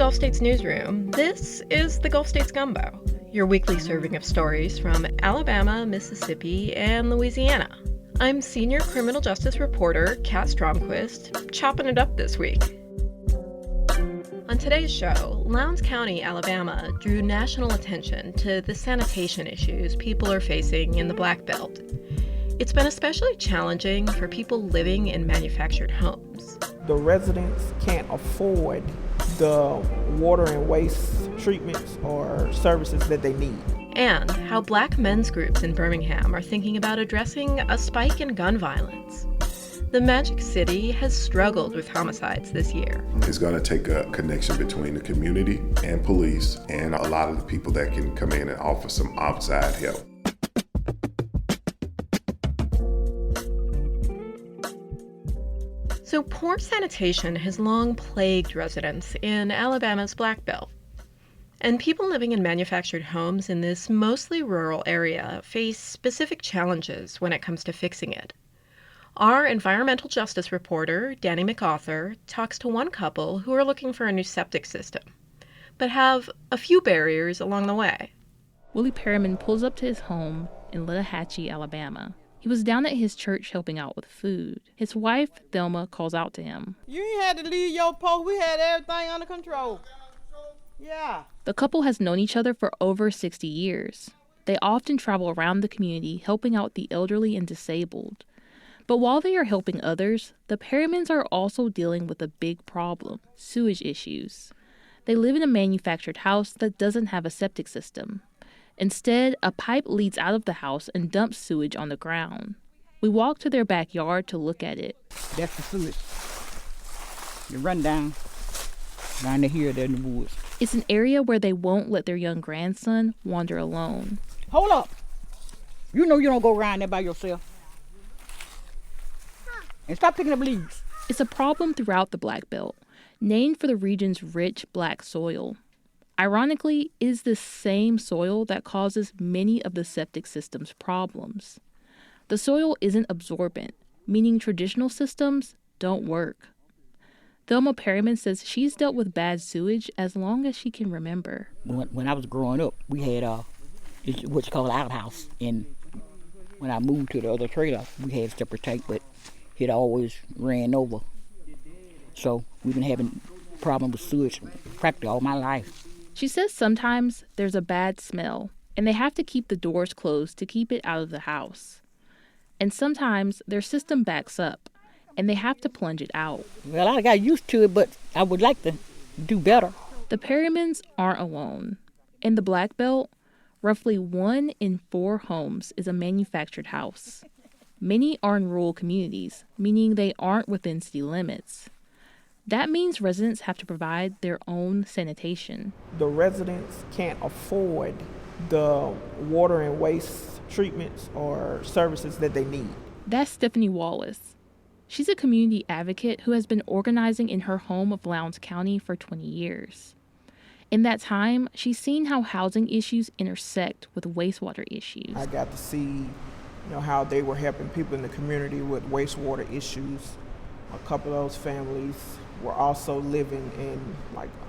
Gulf States Newsroom. This is the Gulf States Gumbo, your weekly serving of stories from Alabama, Mississippi, and Louisiana. I'm senior criminal justice reporter Kat Stromquist, chopping it up this week. On today's show, Lowndes County, Alabama drew national attention to the sanitation issues people are facing in the Black Belt. It's been especially challenging for people living in manufactured homes. The residents can't afford the water and waste treatments or services that they need. And how Black men's groups in Birmingham are thinking about addressing a spike in gun violence. The Magic City has struggled with homicides this year. It's going to take a connection between the community and police and a lot of the people that can come in and offer some outside help. So poor sanitation has long plagued residents in Alabama's Black Belt. And people living in manufactured homes in this mostly rural area face specific challenges when it comes to fixing it. Our environmental justice reporter, Danny McArthur, talks to one couple who are looking for a new septic system, but have a few barriers along the way. Willie Perriman pulls up to his home in Littlehatchee, Alabama. He was down at his church helping out with food. His wife, Thelma, calls out to him. You ain't had to leave your post. We had everything under control. Yeah. The couple has known each other for over 60 years. They often travel around the community helping out the elderly and disabled. But while they are helping others, the Perrimans are also dealing with a big problem, sewage issues. They live in a manufactured house that doesn't have a septic system. Instead, a pipe leads out of the house and dumps sewage on the ground. We walk to their backyard to look at it. That's the sewage. You run down to here, there in the woods. It's an area where they won't let their young grandson wander alone. Hold up. You know you don't go around there by yourself. And stop picking up leaves. It's a problem throughout the Black Belt, named for the region's rich black soil. Ironically, it is the same soil that causes many of the septic system's problems. The soil isn't absorbent, meaning traditional systems don't work. Thelma Perriman says she's dealt with bad sewage as long as she can remember. When I was growing up, we had what's called an outhouse. And when I moved to the other trailer, we had a separate tank, but it always ran over. So we've been having problems with sewage practically all my life. She says sometimes there's a bad smell, and they have to keep the doors closed to keep it out of the house. And sometimes their system backs up, and they have to plunge it out. Well, I got used to it, but I would like to do better. The Perrimans aren't alone. In the Black Belt, roughly 1 in 4 homes is a manufactured house. Many are in rural communities, meaning they aren't within city limits. That means residents have to provide their own sanitation. The residents can't afford the water and waste treatments or services that they need. That's Stephanie Wallace. She's a community advocate who has been organizing in her home of Lowndes County for 20 years. In that time, she's seen how housing issues intersect with wastewater issues. I got to see, how they were helping people in the community with wastewater issues. A couple of those families were also living in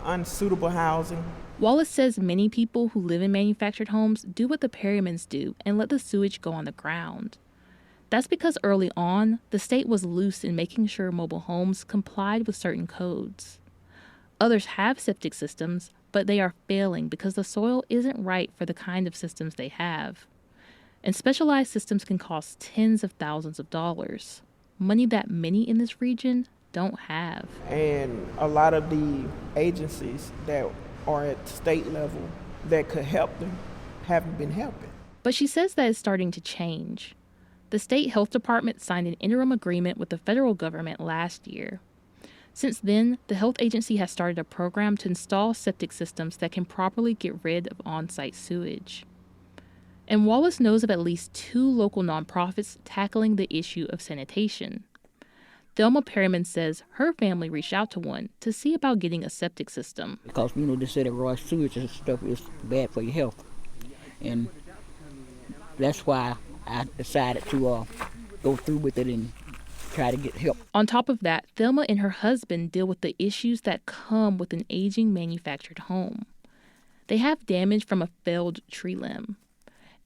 unsuitable housing. Wallace says many people who live in manufactured homes do what the Perrimans do and let the sewage go on the ground. That's because early on, the state was loose in making sure mobile homes complied with certain codes. Others have septic systems, but they are failing because the soil isn't right for the kind of systems they have. And specialized systems can cost tens of thousands of dollars, money that many in this region don't have. And a lot of the agencies that are at state level that could help them haven't been helping. But she says that is starting to change. The state health department signed an interim agreement with the federal government last year. Since then, the health agency has started a program to install septic systems that can properly get rid of on-site sewage. And Wallace knows of at least 2 local nonprofits tackling the issue of sanitation. Thelma Perriman says her family reached out to one to see about getting a septic system. Because, they said that raw sewage and stuff is bad for your health. And that's why I decided to go through with it and try to get help. On top of that, Thelma and her husband deal with the issues that come with an aging manufactured home. They have damage from a felled tree limb.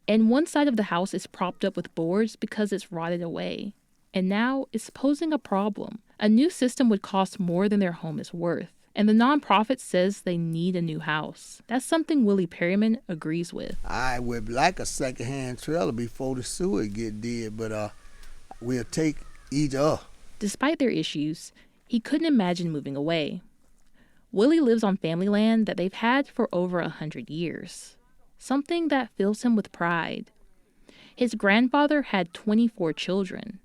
And one side of the house is propped up with boards because it's rotted away. And now it's posing a problem. A new system would cost more than their home is worth. And the nonprofit says they need a new house. That's something Willie Perryman agrees with. I would like a secondhand trailer before the sewer get dead, but we'll take either. Despite their issues, he couldn't imagine moving away. Willie lives on family land that they've had for over 100 years, something that fills him with pride. His grandfather had 24 children,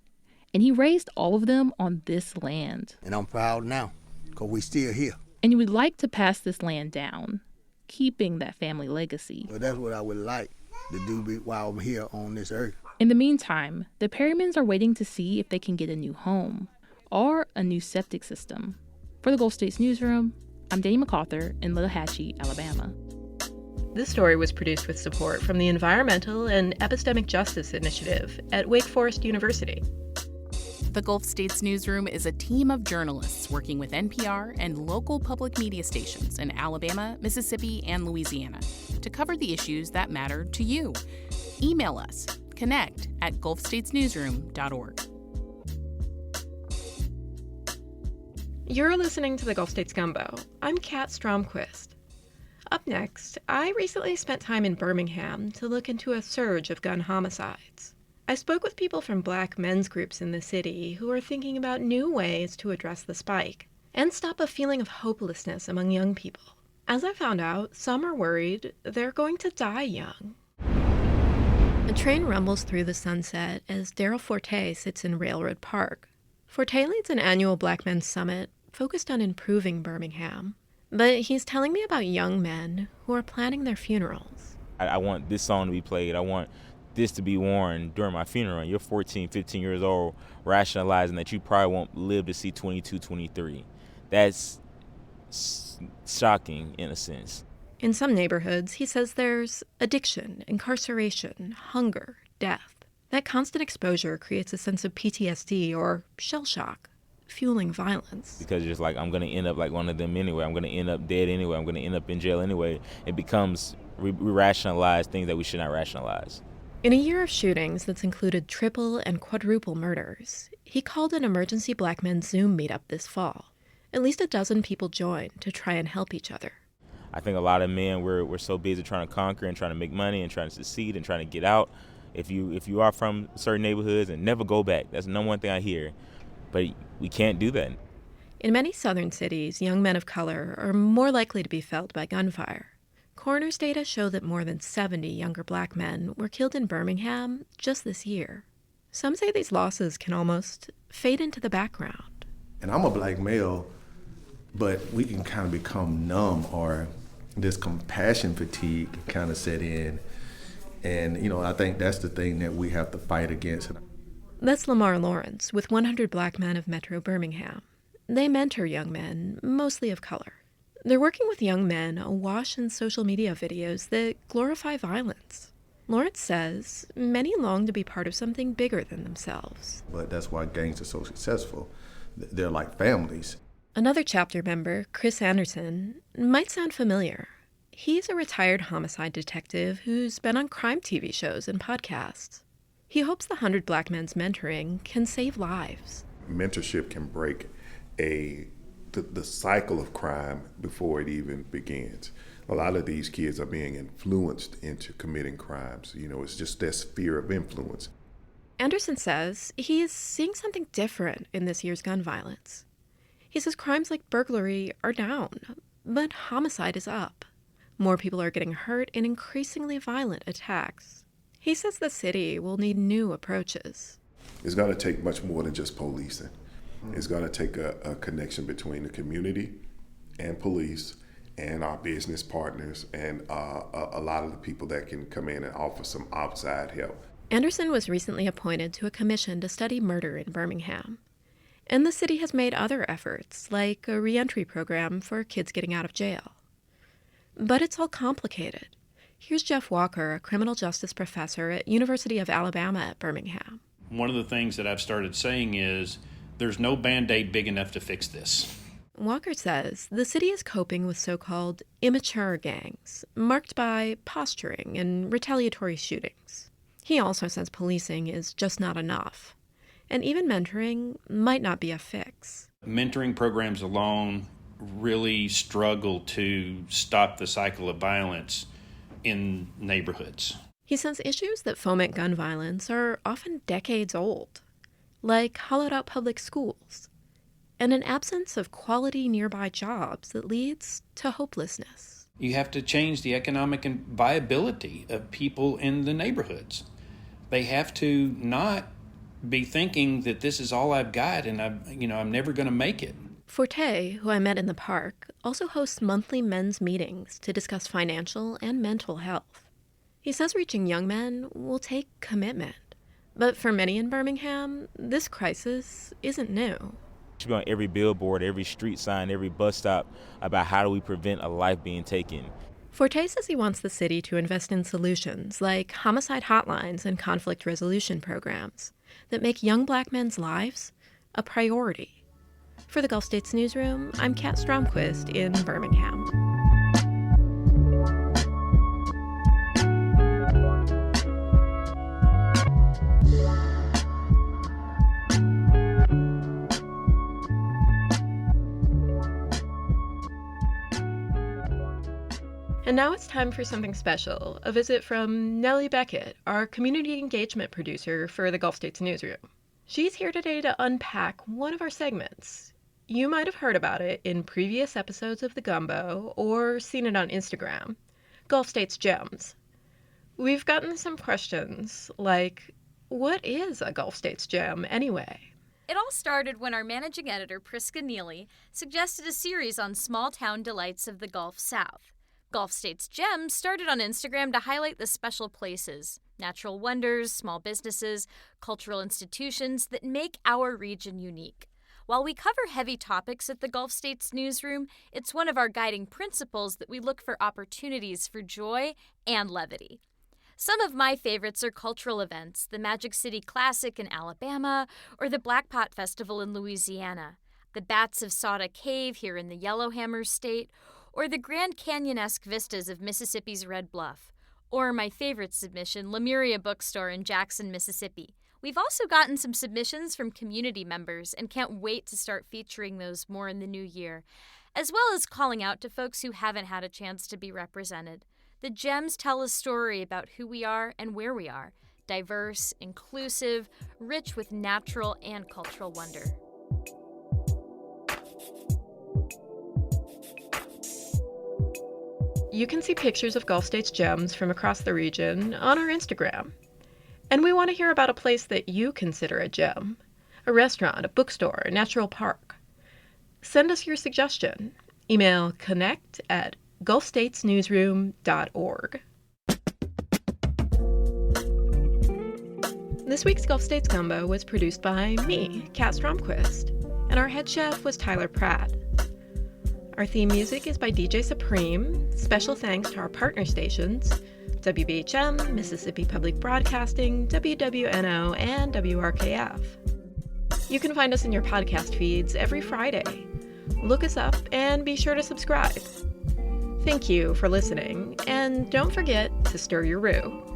and he raised all of them on this land. And I'm proud now, because we still here. And he would like to pass this land down, keeping that family legacy. But that's what I would like to do while I'm here on this earth. In the meantime, the Perrymans are waiting to see if they can get a new home or a new septic system. For the Gulf States Newsroom, I'm Danny McArthur in Lattahatchie, Alabama. This story was produced with support from the Environmental and Epistemic Justice Initiative at Wake Forest University. The Gulf States Newsroom is a team of journalists working with NPR and local public media stations in Alabama, Mississippi, and Louisiana to cover the issues that matter to you. Email us, connect@gulfstatesnewsroom.org. You're listening to the Gulf States Gumbo. I'm Kat Stromquist. Up next, I recently spent time in Birmingham to look into a surge of gun homicides. I spoke with people from Black men's groups in the city who are thinking about new ways to address the spike and stop a feeling of hopelessness among young people. As I found out, some are worried they're going to die young. A train rumbles through the sunset as Daryl Forte sits in Railroad Park. Forte leads an annual Black Men's Summit focused on improving Birmingham, but he's telling me about young men who are planning their funerals. I want this song to be played. I want this to be worn during my funeral. And you're 14, 15 years old, rationalizing that you probably won't live to see 22, 23. That's shocking in a sense. In some neighborhoods, he says there's addiction, incarceration, hunger, death. That constant exposure creates a sense of PTSD or shell shock, fueling violence. Because it's like, I'm going to end up like one of them anyway. I'm going to end up dead anyway. I'm going to end up in jail anyway. It becomes, we rationalize things that we should not rationalize. In a year of shootings that's included triple and quadruple murders, he called an emergency Black men's Zoom meetup this fall. At least a dozen people joined to try and help each other. I think a lot of men, we're so busy trying to conquer and trying to make money and trying to succeed and trying to get out. If you are from certain neighborhoods, and never go back. That's the number one thing I hear. But we can't do that. In many southern cities, young men of color are more likely to be felled by gunfire. Coroner's data show that more than 70 younger Black men were killed in Birmingham just this year. Some say these losses can almost fade into the background. And I'm a Black male, but we can kind of become numb, or this compassion fatigue can kind of set in. And, I think that's the thing that we have to fight against. That's Lamar Lawrence with 100 Black Men of Metro Birmingham. They mentor young men, mostly of color. They're working with young men awash in social media videos that glorify violence. Lawrence says many long to be part of something bigger than themselves. But that's why gangs are so successful. They're like families. Another chapter member, Chris Anderson, might sound familiar. He's a retired homicide detective who's been on crime TV shows and podcasts. He hopes the 100 Black Men's mentoring can save lives. Mentorship can break the cycle of crime before it even begins. A lot of these kids are being influenced into committing crimes. It's just this fear of influence. Anderson says he's seeing something different in this year's gun violence. He says crimes like burglary are down, but homicide is up. More people are getting hurt in increasingly violent attacks. He says the city will need new approaches. It's going to take much more than just policing. It's going to take a connection between the community and police and our business partners and a lot of the people that can come in and offer some outside help. Anderson was recently appointed to a commission to study murder in Birmingham. And the city has made other efforts, like a reentry program for kids getting out of jail. But it's all complicated. Here's Jeff Walker, a criminal justice professor at University of Alabama at Birmingham. One of the things that I've started saying is There's no Band-Aid big enough to fix this. Walker says the city is coping with so-called immature gangs, marked by posturing and retaliatory shootings. He also says policing is just not enough, and even mentoring might not be a fix. Mentoring programs alone really struggle to stop the cycle of violence in neighborhoods. He says issues that foment gun violence are often decades old, like hollowed-out public schools, and an absence of quality nearby jobs that leads to hopelessness. You have to change the economic viability of people in the neighborhoods. They have to not be thinking that this is all I've got and I'm never going to make it. Forte, who I met in the park, also hosts monthly men's meetings to discuss financial and mental health. He says reaching young men will take commitment. But for many in Birmingham, this crisis isn't new. It should be on every billboard, every street sign, every bus stop about how do we prevent a life being taken. Forte says he wants the city to invest in solutions like homicide hotlines and conflict resolution programs that make young black men's lives a priority. For the Gulf States Newsroom, I'm Kat Stromquist in Birmingham. And now it's time for something special, a visit from Nellie Beckett, our community engagement producer for the Gulf States Newsroom. She's here today to unpack one of our segments. You might have heard about it in previous episodes of The Gumbo or seen it on Instagram, Gulf States Gems. We've gotten some questions like, what is a Gulf States Gem anyway? It all started when our managing editor, Priska Neely, suggested a series on small-town delights of the Gulf South. Gulf States Gems started on Instagram to highlight the special places, natural wonders, small businesses, cultural institutions that make our region unique. While we cover heavy topics at the Gulf States Newsroom, it's one of our guiding principles that we look for opportunities for joy and levity. Some of my favorites are cultural events, the Magic City Classic in Alabama, or the Black Pot Festival in Louisiana, the Bats of Sauda Cave here in the Yellowhammer State, or the Grand Canyon-esque vistas of Mississippi's Red Bluff, or my favorite submission, Lemuria Bookstore in Jackson, Mississippi. We've also gotten some submissions from community members and can't wait to start featuring those more in the new year, as well as calling out to folks who haven't had a chance to be represented. The Gems tell a story about who we are and where we are, diverse, inclusive, rich with natural and cultural wonder. You can see pictures of Gulf States Gems from across the region on our Instagram. And we want to hear about a place that you consider a gem, a restaurant, a bookstore, a natural park. Send us your suggestion. Email connect@gulfstatesnewsroom.org. This week's Gulf States Gumbo was produced by me, Kat Stromquist, and our head chef was Tyler Pratt. Our theme music is by DJ Supreme. Special thanks to our partner stations, WBHM, Mississippi Public Broadcasting, WWNO, and WRKF. You can find us in your podcast feeds every Friday. Look us up and be sure to subscribe. Thank you for listening, and don't forget to stir your roux.